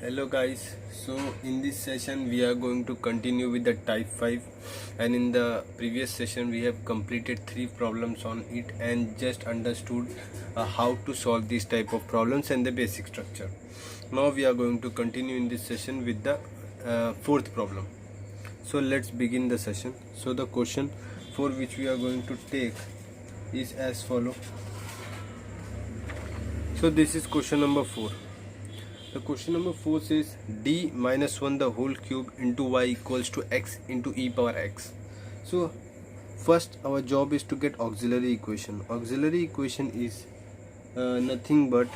Hello guys, so in this session we are going to continue with the type 5, and in the previous session we have completed 3 problems on it and just understood how to solve these type of problems and the basic structure. Now we are going to continue in this session with the fourth problem. So let's begin the session. So the question for which we are going to take is as follow. So this is question number 4. The question number 4 says d minus 1 the whole cube into y equals to x into e power x. So first our job is to get auxiliary equation. Auxiliary equation is nothing but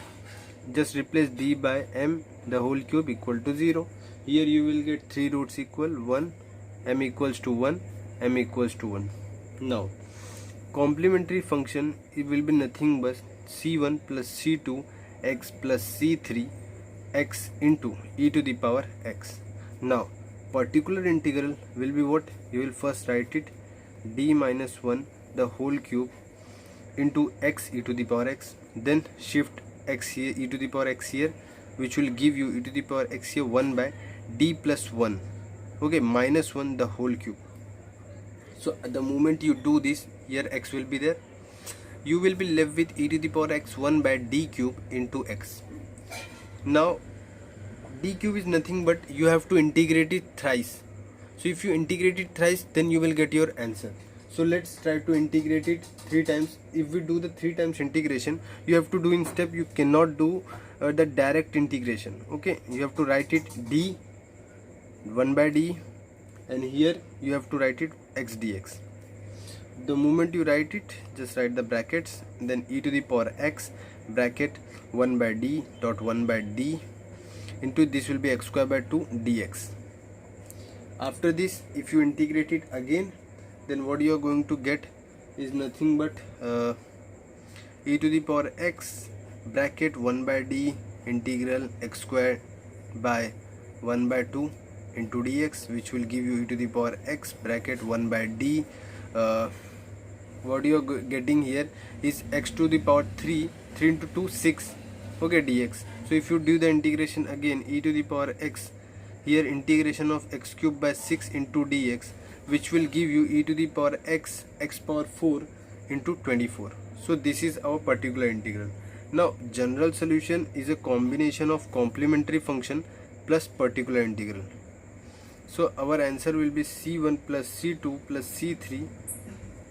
just replace d by m the whole cube equal to 0. Here you will get 3 roots equal 1, m equals to 1, m equals to 1. Now complementary function, it will be nothing but c1 plus c2 x plus c3 x into e to the power x. Now particular integral will be what? You will first write it d minus 1 the whole cube into x e to the power x, then shift x here, e to the power x here, which will give you e to the power x here 1 by d plus 1, okay, minus 1 the whole cube. So at the moment you do this, here x will be there, you will be left with e to the power x 1 by d cube into x. Now d cube is nothing but you have to integrate it thrice. So if you integrate it thrice, then you will get your answer. So let's try to integrate it 3 times. If we do the 3 times integration, you have to do in step, you cannot do the direct integration, okay. You have to write it d 1 by d, and here you have to write it x dx. The moment you write it, just write the brackets, then e to the power x bracket 1 by d dot 1 by d into this will be x square by 2 dx. After this, if you integrate it again, then what you are going to get is nothing but e to the power x bracket 1 by d integral x square by 1 by 2 into dx, which will give you e to the power x bracket 1 by d. What you are getting here is x to the power 3 into 2 6, okay, dx. So if you do the integration again, e to the power x, here integration of x cube by 6 into dx, which will give you e to the power x power 4 into 24. So this is our particular integral. Now general solution is a combination of complementary function plus particular integral. So our answer will be c1 plus c2 plus c3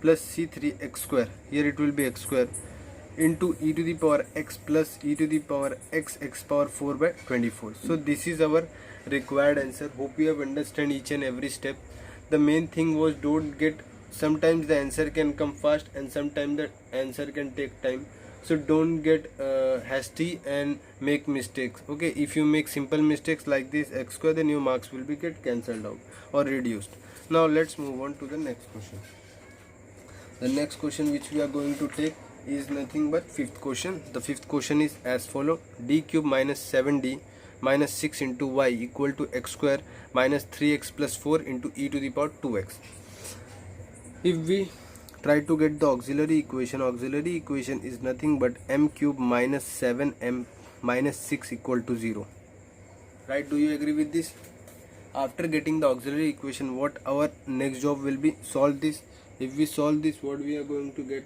plus c3 x square, here it will be x square, into e to the power x plus e to the power x power 4 by 24. So this is our required answer. Hope you have understand each and every step. The main thing was don't get, sometimes the answer can come fast and sometimes the answer can take time. So don't get hasty and make mistakes, okay. If you make simple mistakes like this x square, then your marks will be get cancelled out or reduced. Now let's move on to the next question. The next question which we are going to take is nothing but fifth question. The fifth question is as follow: d cube minus 7d minus 6 into y equal to x square minus 3x plus 4 into e to the power 2x. If we try to get the auxiliary equation is nothing but m cube minus 7m minus 6 equal to 0. Right? Do you agree with this? After getting the auxiliary equation, what our next job will be? Solve this. If we solve this, what we are going to get?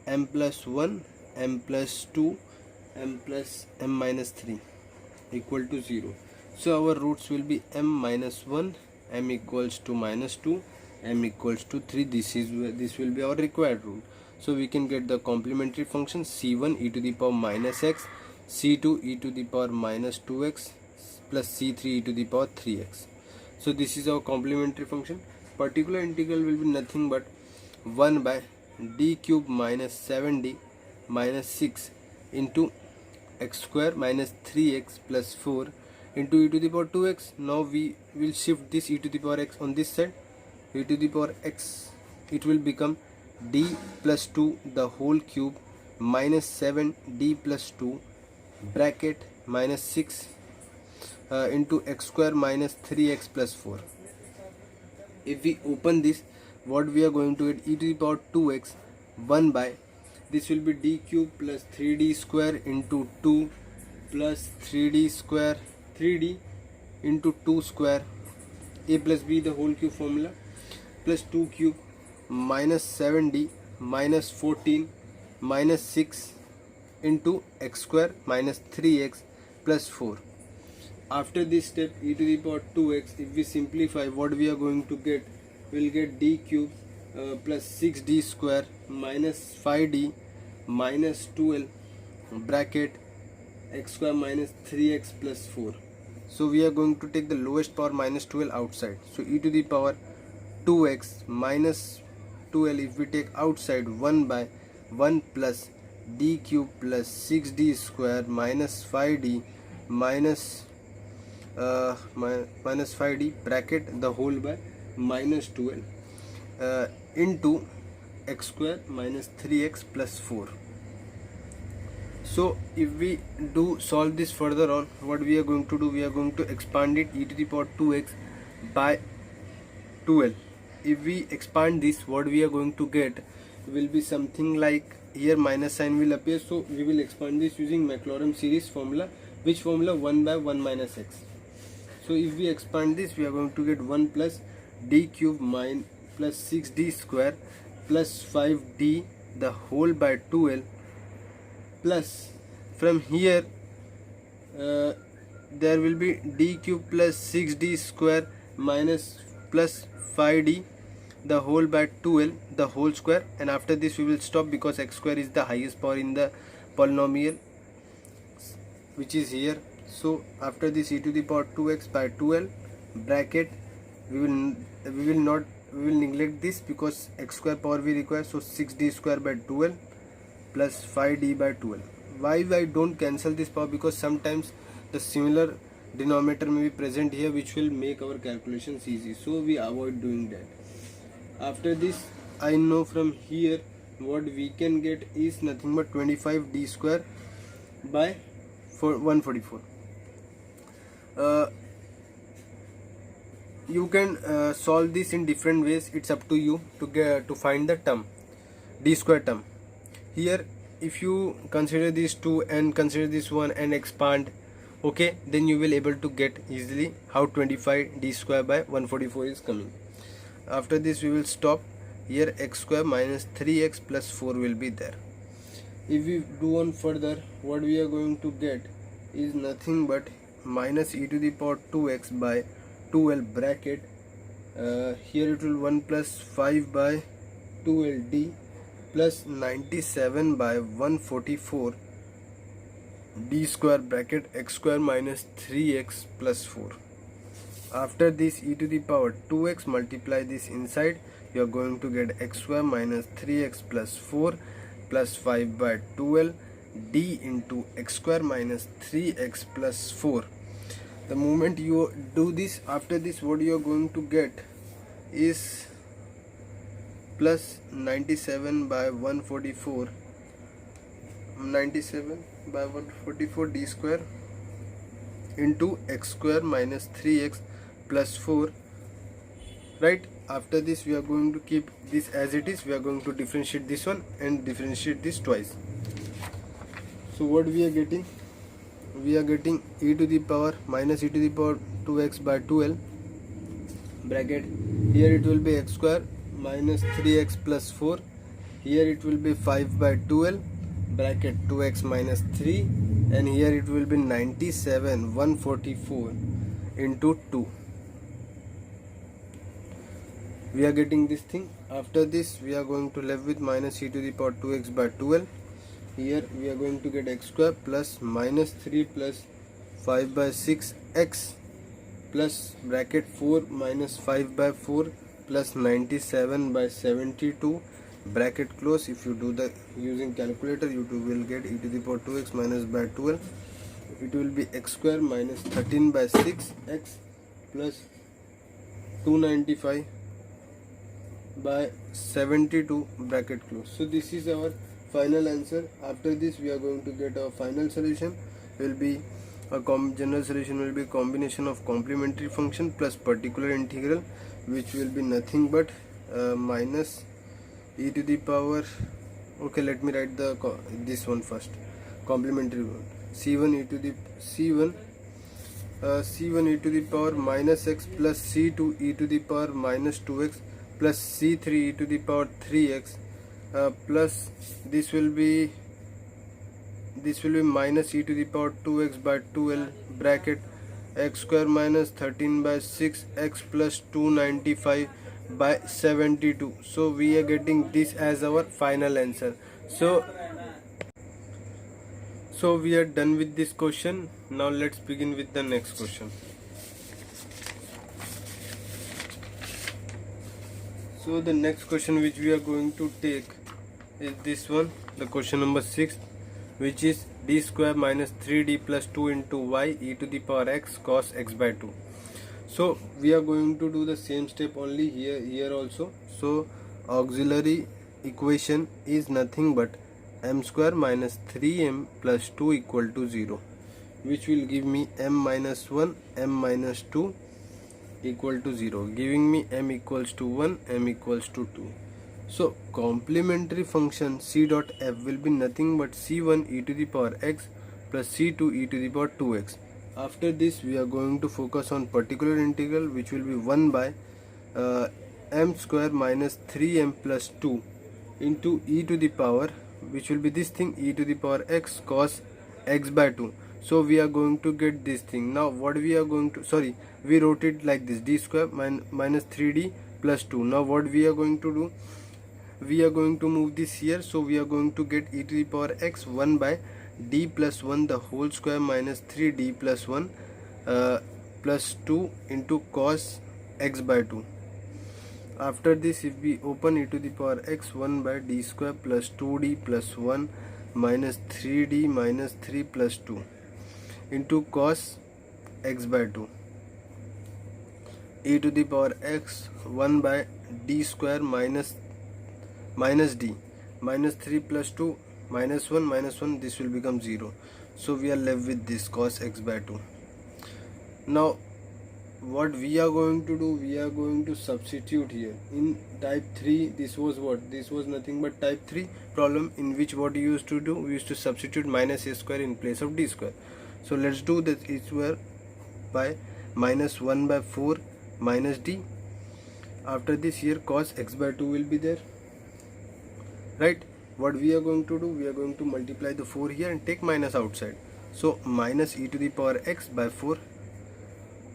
M plus 1, m plus 2, m plus m minus 3 equal to 0. So our roots will be m minus 1, m equals to minus 2, m equals to 3. This will be our required rule. So we can get the complementary function c1 e to the power minus x, c2 e to the power minus 2x plus c3 e to the power 3x. So this is our complementary function. Particular integral will be nothing but 1 by d cube minus 7d minus 6 into x square minus 3x plus 4 into e to the power 2x. Now we will shift this e to the power x on this side, e to the power x, it will become d plus 2 the whole cube minus 7d plus 2 bracket minus 6 into x square minus 3x plus 4. If we open this, what we are going to get? E to the power 2x 1 by, this will be d cube plus 3d square into 2 plus 3d square 3d into 2 square a plus b the whole cube formula plus 2 cube minus 7d minus 14 minus 6 into x square minus 3x plus 4. After this step e to the power 2x, if we simplify, what we are going to get, we will get d cube plus 6d square minus 5d minus 12 bracket x square minus 3x plus 4. So we are going to take the lowest power minus 12 outside. So e to the power 2x minus 12, if we take outside, 1 by 1 plus d cube plus 6d square minus 5d minus 5d bracket the whole by minus 12 into x square minus 3x plus 4. So if we do solve this further on, what we are going to do, we are going to expand it e to the power 2x by 12. If we expand this, what we are going to get will be something like, here minus sign will appear, so we will expand this using Maclaurin series formula. Which formula? 1 by 1 minus x. So if we expand this, we are going to get 1 plus d cube plus 6d square plus 5d the whole by 12 plus, from here there will be d cube plus 6d square minus plus 5d the whole by 12 the whole square, and after this we will stop because x square is the highest power in the polynomial which is here. So after this e to the power 2x by 12 bracket, we will neglect this because x square power we require, so 6d square by 12 plus 5d by 12. Why I don't cancel this power? Because sometimes the similar denominator may be present here which will make our calculations easy, so we avoid doing that. After this, I know from here what we can get is nothing but 25d square by 144. You can solve this in different ways. It's up to you to find the term, d square term. Here if you consider these two and consider this one and expand, okay, then you will able to get easily how 25d square by 144 is coming. After this we will stop. Here x square minus 3x plus 4 will be there. If we do on further, what we are going to get is nothing but minus e to the power 2x by 12 bracket, here it will 1 plus 5 by 12d plus 97 by 144 d square bracket x square minus 3x plus 4. After this e to the power 2x, multiply this inside, you are going to get x square minus 3x plus 4 plus 5 by 12 d into x square minus 3x plus 4. The moment you do this, after this what you are going to get is plus 97 by 144 d square into x square minus 3x plus 4, right? After this we are going to keep this as it is. We are going to differentiate this one and differentiate this twice. So what we are getting? We are getting e to the power minus e to the power 2x by 12 bracket, here it will be x square minus 3x plus 4, here it will be 5 by 12 bracket 2x minus 3, and here it will be 97 144 into 2. We are getting this thing. After this we are going to left with minus e to the power 2x by 12. Here we are going to get x square plus minus 3 plus 5 by 6 x plus bracket 4 minus 5 by 4 plus 97 by 72 bracket close. If you do the using calculator, you will get e to the power 2x minus by 12. It will be x square minus 13 by 6 x plus 295 by 72 bracket close. So this is our final answer. After this we are going to get our final solution. Will be a general solution will be combination of complementary function plus particular integral, which will be nothing but minus e to the power, okay, let me write this one first, complementary one, c1 e to the c1 c1 e to the power minus x plus c2 e to the power minus 2x plus c3 e to the power 3x plus this will be minus e to the power 2x by 2l bracket x square minus 13 by 6 x plus 295 by 72. So we are getting this as our final answer. So we are done with this question. Now let's begin with the next question. So the next question which we are going to take is this one, the question number 6, which is d square minus 3d plus 2 into y e to the power x cos x by 2. So we are going to do the same step only here also. So auxiliary equation is nothing but m square minus 3m plus 2 equal to 0, which will give me m minus 1 m minus 2 equal to 0, giving me m equals to 1 m equals to 2. So complementary function c dot f will be nothing but c1 e to the power x plus c2 e to the power 2x. After this we are going to focus on particular integral, which will be 1 by m square minus 3m plus 2 into e to the power, which will be this thing, e to the power x cos x by 2. So we are going to get this thing. Now what we are going to, we wrote it like this, d square minus 3d plus 2. Now what we are going to do, we are going to move this here. So we are going to get e to the power x 1 by d plus 1 the whole square minus 3d plus 1 plus 2 into cos x by 2. After this, if we open e to the power x 1 by d square plus 2d plus 1 minus 3d minus 3 plus 2 into cos x by 2, e to the power x 1 by d square minus d minus 3 plus 2 minus 1, this will become 0. So we are left with this cos x by 2. Now what we are going to do, we are going to substitute here in type 3. This was what? This was nothing but type 3 problem, in which what we used to do, we used to substitute minus a square in place of d square. So let's do that. A square by minus 1 by 4 minus d. After this, here cos x by 2 will be there, right? What we are going to do, we are going to multiply the 4 here and take minus outside. So minus e to the power x by 4,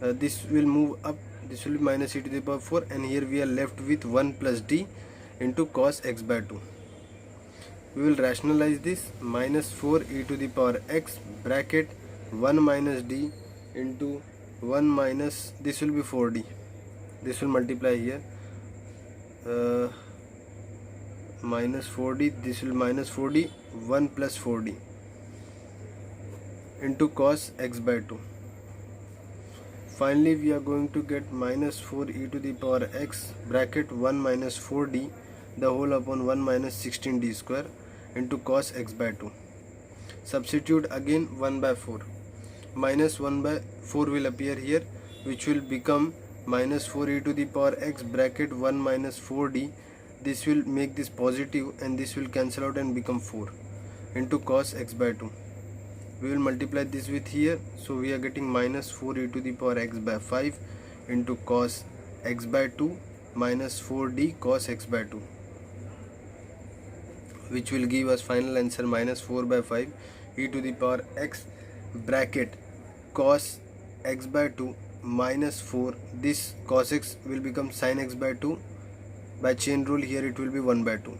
this will move up, this will be minus e to the power 4, and here we are left with 1 plus d into cos x by 2. We will rationalize this, minus 4 e to the power x bracket 1 minus d into 1 minus, this will be 4d, this will multiply here, minus 4d, this will minus 4d, 1 plus 4d into cos x by 2. Finally we are going to get minus 4 e to the power x bracket 1 minus 4d the whole upon 1 minus 16d square into cos x by 2. Substitute again 1 by 4, minus 1 by 4 will appear here, which will become minus 4 e to the power x bracket 1 minus 4d. This will make this positive and this will cancel out and become 4 into cos x by 2. We will multiply this with here, so we are getting minus 4 e to the power x by 5 into cos x by 2 minus 4d cos x by 2, which will give us final answer minus 4 by 5 e to the power x bracket cos x by 2 minus 4, this cos x will become sin x by 2, by chain rule here it will be 1 by 2.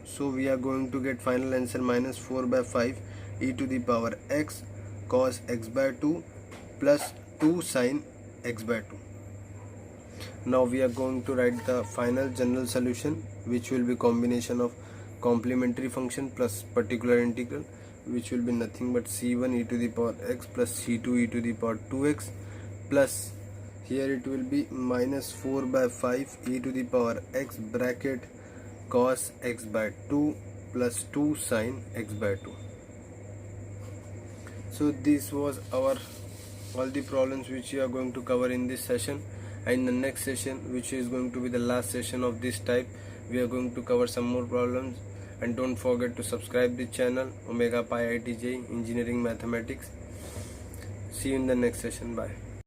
So we are going to get final answer minus 4 by 5 e to the power x cos x by 2 plus 2 sin x by 2. Now we are going to write the final general solution, which will be combination of complementary function plus particular integral, which will be nothing but c1 e to the power x plus c2 e to the power 2x plus here it will be minus 4 by 5 e to the power x bracket cos x by 2 plus 2 sin x by 2. So this was our all the problems which we are going to cover in this session, and in the next session, which is going to be the last session of this type, we are going to cover some more problems. And don't forget to subscribe the channel Omega Pi IIT JEE Engineering Mathematics. See you in the next session. Bye.